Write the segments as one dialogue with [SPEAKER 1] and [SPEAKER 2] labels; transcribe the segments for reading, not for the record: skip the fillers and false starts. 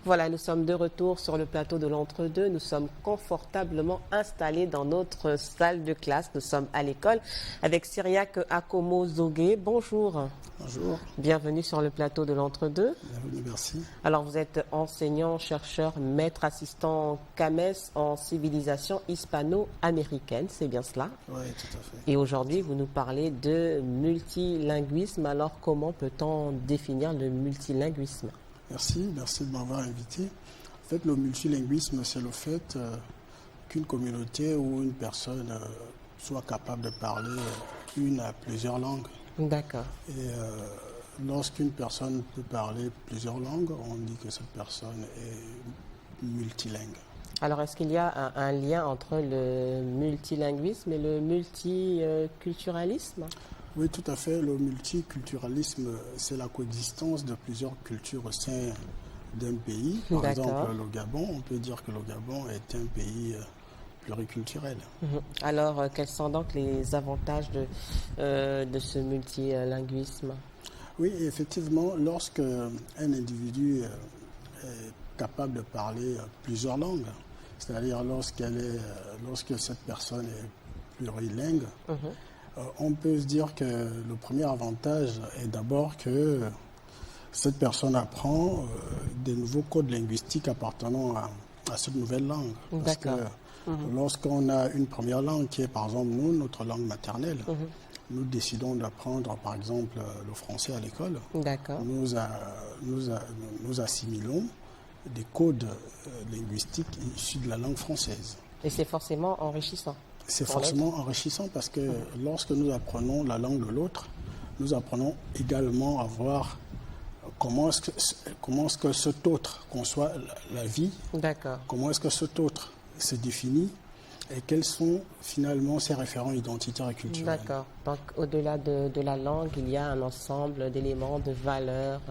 [SPEAKER 1] Voilà, nous sommes de retour sur le plateau de l'Entre-deux. Nous sommes confortablement installés dans notre salle de classe. Nous sommes à l'école avec Cyriaque Akomo Zogué. Bonjour.
[SPEAKER 2] Bonjour.
[SPEAKER 1] Bienvenue sur le plateau de l'Entre-deux.
[SPEAKER 2] Bienvenue, merci.
[SPEAKER 1] Alors, vous êtes enseignant, chercheur, maître assistant CAMES en civilisation hispano-américaine, c'est bien cela?
[SPEAKER 2] Oui, tout à fait.
[SPEAKER 1] Et aujourd'hui, vous nous parlez de multilinguisme. Alors, comment peut-on définir le multilinguisme?
[SPEAKER 2] Merci de m'avoir invité. En fait, le multilinguisme, c'est le fait qu'une communauté ou une personne soit capable de parler une à plusieurs langues.
[SPEAKER 1] D'accord.
[SPEAKER 2] Et lorsqu'une personne peut parler plusieurs langues, on dit que cette personne est multilingue.
[SPEAKER 1] Alors, est-ce qu'il y a un lien entre le multilinguisme et le multiculturalisme?
[SPEAKER 2] Oui, tout à fait. Le multiculturalisme, c'est la coexistence de plusieurs cultures au sein d'un pays. Par exemple, le Gabon, on peut dire que le Gabon est un pays pluriculturel.
[SPEAKER 1] Alors, quels sont donc les avantages de ce multilinguisme?
[SPEAKER 2] Oui, effectivement, lorsque un individu est capable de parler plusieurs langues, c'est-à-dire lorsque cette personne est plurilingue, on peut se dire que le premier avantage est d'abord que cette personne apprend des nouveaux codes linguistiques appartenant à cette nouvelle langue. Parce que lorsqu'on a une première langue qui est par exemple notre langue maternelle, nous décidons d'apprendre par exemple le français à l'école. Nous assimilons des codes linguistiques issus de la langue française.
[SPEAKER 1] Et c'est forcément enrichissant.
[SPEAKER 2] C'est forcément enrichissant parce que lorsque nous apprenons la langue de l'autre, nous apprenons également à voir comment est-ce que cet autre conçoit la vie, comment est-ce que cet autre se définit et quels sont finalement ses référents identitaires et culturels.
[SPEAKER 1] D'accord. Donc au-delà de la langue, il y a un ensemble d'éléments, de valeurs,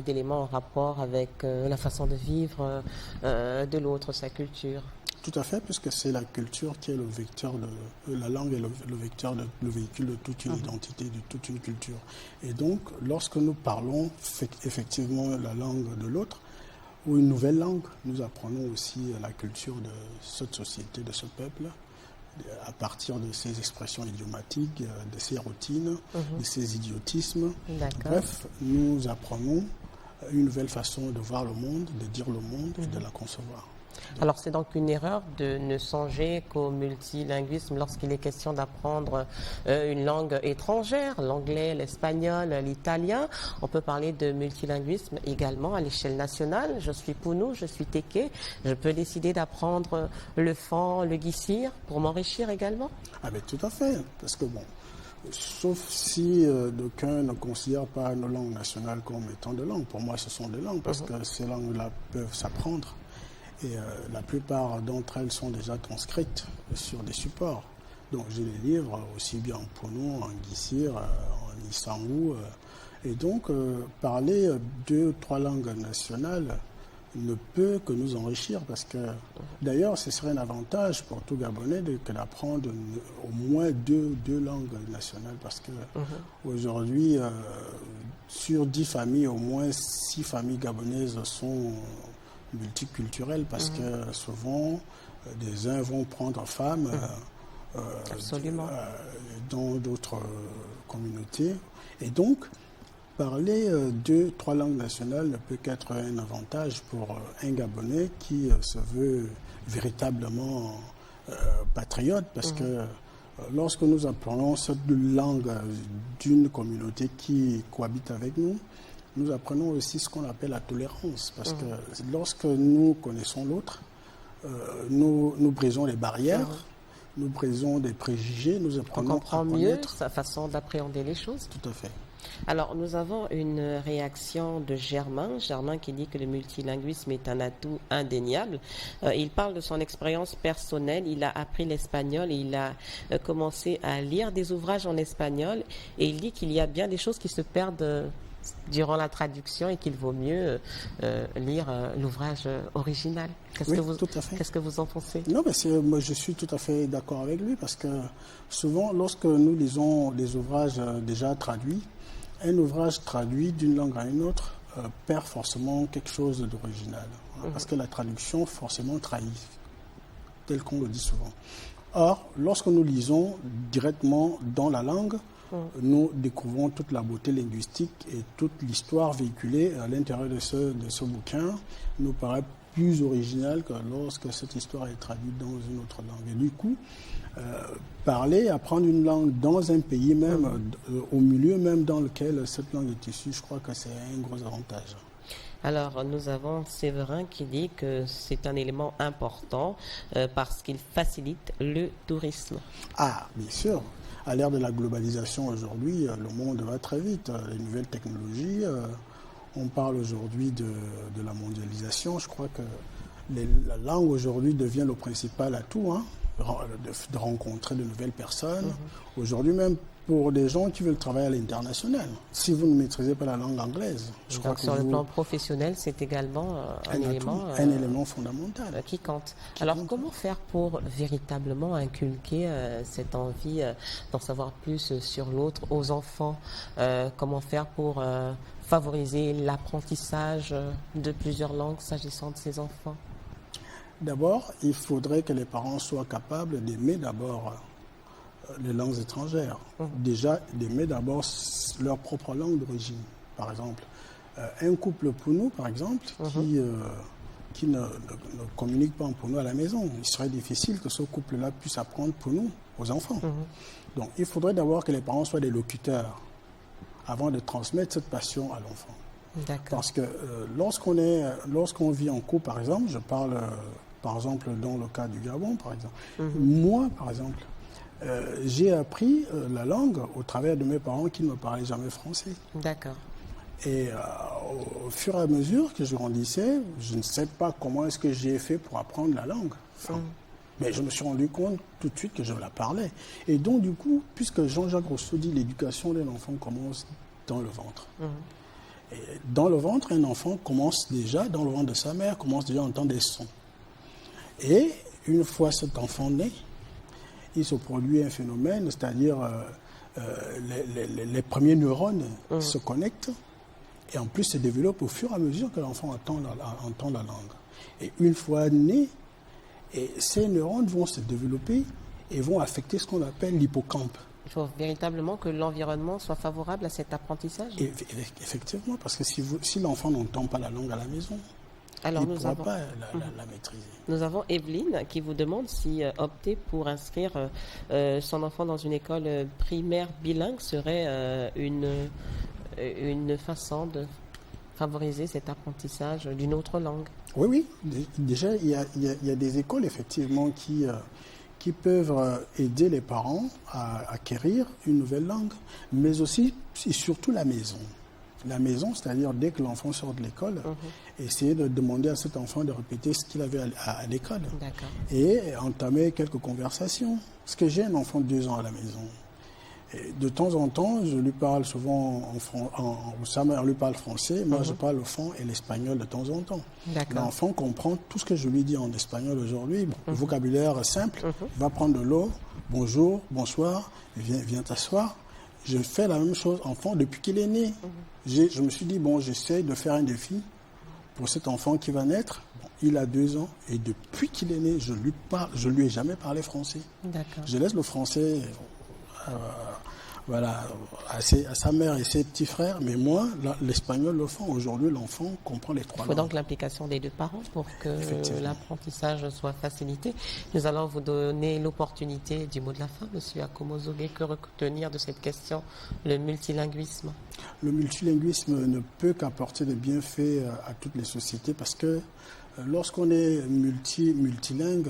[SPEAKER 1] d'éléments en rapport avec la façon de vivre de l'autre, sa culture.
[SPEAKER 2] Tout à fait, puisque c'est la culture qui est le vecteur de la langue et le vecteur, le véhicule de toute une identité, de toute une culture. Et donc, lorsque nous parlons effectivement la langue de l'autre, ou une nouvelle langue, nous apprenons aussi la culture de cette société, de ce peuple, à partir de ses expressions idiomatiques, de ses routines, de ses idiotismes. Bref, nous apprenons une nouvelle façon de voir le monde, de dire le monde et de la concevoir.
[SPEAKER 1] Alors c'est donc une erreur de ne songer qu'au multilinguisme lorsqu'il est question d'apprendre une langue étrangère, l'anglais, l'espagnol, l'italien. On peut parler de multilinguisme également à l'échelle nationale. Je suis Pounou, je suis Téké. Je peux décider d'apprendre le fan, le guissir pour m'enrichir également?
[SPEAKER 2] Ah ben tout à fait, parce que bon, sauf si d'aucuns ne considèrent pas nos langues nationales comme étant des langues. Pour moi, ce sont des langues parce que ces langues-là peuvent s'apprendre. Et la plupart d'entre elles sont déjà transcrites sur des supports. Donc j'ai des livres aussi bien en Pounou, en Guissir, en Isangou. Et donc parler 2 ou 3 langues nationales ne peut que nous enrichir parce que d'ailleurs ce serait un avantage pour tout Gabonais que d'apprendre au moins deux langues nationales parce que aujourd'hui sur 10 familles, au moins 6 familles gabonaises sont multiculturelles parce que souvent des uns vont prendre femme dans d'autres communautés et donc parler 2, 3 langues nationales ne peut qu'être un avantage pour un Gabonais qui se veut véritablement patriote parce que lorsque nous apprenons cette langue d'une communauté qui cohabite avec nous, nous apprenons aussi ce qu'on appelle la tolérance, parce que lorsque nous connaissons l'autre, nous brisons les barrières, nous brisons des préjugés, nous apprenons
[SPEAKER 1] à connaître mieux sa façon d'appréhender les choses.
[SPEAKER 2] Tout à fait.
[SPEAKER 1] Alors, nous avons une réaction de Germain qui dit que le multilinguisme est un atout indéniable. Il parle de son expérience personnelle. Il a appris l'espagnol et il a commencé à lire des ouvrages en espagnol. Et il dit qu'il y a bien des choses qui se perdent durant la traduction et qu'il vaut mieux lire l'ouvrage original. Qu'est-ce que vous en pensez?
[SPEAKER 2] Non, mais moi je suis tout à fait d'accord avec lui parce que souvent lorsque nous lisons des ouvrages déjà traduits, un ouvrage traduit d'une langue à une autre perd forcément quelque chose d'original. Parce que la traduction forcément trahit, tel qu'on le dit souvent. Or, lorsque nous lisons directement dans la langue, nous découvrons toute la beauté linguistique et toute l'histoire véhiculée à l'intérieur de ce bouquin nous paraît plus original que lorsque cette histoire est traduite dans une autre langue. Et du coup, parler, apprendre une langue dans un pays même, au milieu même dans lequel cette langue est issue, je crois que c'est un gros avantage.
[SPEAKER 1] Alors, nous avons Séverin qui dit que c'est un élément important parce qu'il facilite le tourisme.
[SPEAKER 2] Ah, bien sûr. À l'ère de la globalisation aujourd'hui, le monde va très vite. Les nouvelles technologies, on parle aujourd'hui de la mondialisation. Je crois que la langue aujourd'hui devient le principal atout, de rencontrer de nouvelles personnes. Aujourd'hui même, pour des gens qui veulent travailler à l'international, si vous ne maîtrisez pas la langue anglaise, je crois que
[SPEAKER 1] sur le plan professionnel, c'est également un
[SPEAKER 2] élément fondamental
[SPEAKER 1] qui compte. Alors, comment faire pour véritablement inculquer cette envie d'en savoir plus sur l'autre aux enfants? Comment faire pour favoriser l'apprentissage de plusieurs langues s'agissant de ces enfants?
[SPEAKER 2] D'abord, il faudrait que les parents soient capables d'aimer d'abord les langues étrangères. Déjà, d'aimer d'abord leur propre langue d'origine. Par exemple, un couple Pounou, par exemple, qui ne communique pas en Pounou à la maison, il serait difficile que ce couple-là puisse apprendre Pounou aux enfants. Donc, il faudrait d'abord que les parents soient des locuteurs avant de transmettre cette passion à l'enfant.
[SPEAKER 1] D'accord.
[SPEAKER 2] Parce que lorsqu'on vit en couple, par exemple, je parle, par exemple, dans le cas du Gabon, par exemple. Moi, par exemple, j'ai appris la langue au travers de mes parents qui ne me parlaient jamais français.
[SPEAKER 1] D'accord.
[SPEAKER 2] Et au fur et à mesure que je grandissais, je ne sais pas comment est-ce que j'ai fait pour apprendre la langue. Mais je me suis rendu compte tout de suite que je la parlais. Et donc, du coup, puisque Jean-Jacques Rousseau dit l'éducation d'un enfant commence dans le ventre. Et dans le ventre, un enfant commence déjà, dans le ventre de sa mère, commence déjà à entendre des sons. Et une fois cet enfant né, il se produit un phénomène, c'est-à-dire les premiers neurones se connectent et en plus se développent au fur et à mesure que l'enfant entend la langue. Et une fois né, ces neurones vont se développer et vont affecter ce qu'on appelle l'hippocampe.
[SPEAKER 1] Il faut véritablement que l'environnement soit favorable à cet apprentissage.
[SPEAKER 2] Effectivement, parce que si l'enfant n'entend pas la langue à la maison,
[SPEAKER 1] alors,
[SPEAKER 2] il ne pourra pas la maîtriser.
[SPEAKER 1] Nous avons Evelyne qui vous demande si opter pour inscrire son enfant dans une école primaire bilingue serait une façon de favoriser cet apprentissage d'une autre langue.
[SPEAKER 2] Oui. Déjà, il y a des écoles, effectivement, qui peuvent aider les parents à acquérir une nouvelle langue, mais aussi et surtout la maison. La maison, c'est-à-dire dès que l'enfant sort de l'école, essayer de demander à cet enfant de répéter ce qu'il avait à l'école.
[SPEAKER 1] D'accord.
[SPEAKER 2] Et entamer quelques conversations. Parce que j'ai un enfant de 2 ans à la maison. Et de temps en temps, je lui parle souvent sa mère lui parle français, moi je parle le fond et l'espagnol de temps en temps. L'enfant comprend tout ce que je lui dis en espagnol aujourd'hui. Le vocabulaire simple, il va prendre de l'eau, bonjour, bonsoir, viens t'asseoir. Je fais la même chose, enfant, depuis qu'il est né. Je me suis dit, j'essaie de faire un défi pour cet enfant qui va naître. Il a 2 ans et depuis qu'il est né, je lui ai jamais parlé français. D'accord. Je laisse le français à sa mère et ses petits frères, mais moi, l'espagnol le font. Aujourd'hui, l'enfant comprend les 3 langues.
[SPEAKER 1] Il faut donc l'implication des 2 parents pour que l'apprentissage soit facilité. Nous allons vous donner l'opportunité du mot de la fin, Monsieur Akomozoge. Que retenir de cette question, le multilinguisme?
[SPEAKER 2] Le multilinguisme ne peut qu'apporter des bienfaits à toutes les sociétés parce que lorsqu'on est multilingue,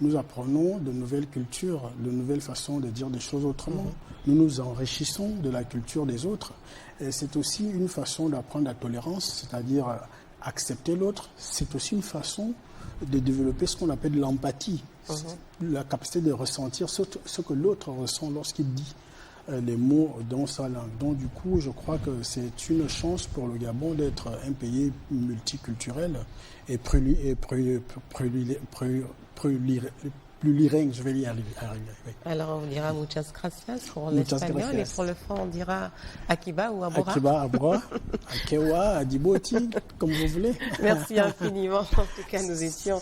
[SPEAKER 2] nous apprenons de nouvelles cultures, de nouvelles façons de dire des choses autrement. Nous nous enrichissons de la culture des autres. Et c'est aussi une façon d'apprendre la tolérance, c'est-à-dire accepter l'autre. C'est aussi une façon de développer ce qu'on appelle l'empathie, la capacité de ressentir ce que l'autre ressent lorsqu'il dit les mots dans sa langue. Donc du coup, je crois que c'est une chance pour le Gabon d'être un pays plus lyrique, je vais y arriver. Oui.
[SPEAKER 1] Alors, on dira muchas gracias pour
[SPEAKER 2] Muchas
[SPEAKER 1] l'espagnol, et
[SPEAKER 2] gracias.
[SPEAKER 1] pour le franc, on dira Akiba ou Abora.
[SPEAKER 2] Akiba, Abora, Akewa, Adiboti, comme vous voulez.
[SPEAKER 1] Merci infiniment. En tout cas, nous étions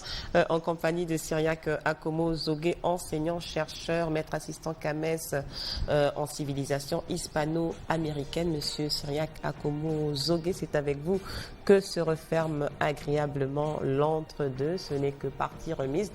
[SPEAKER 1] en compagnie de Cyriaque Akomo Zogué, enseignant, chercheur, maître assistant CAMES en civilisation hispano-américaine. Monsieur Cyriaque Akomo Zogué, c'est avec vous que se referme agréablement l'entre-deux. Ce n'est que partie remise.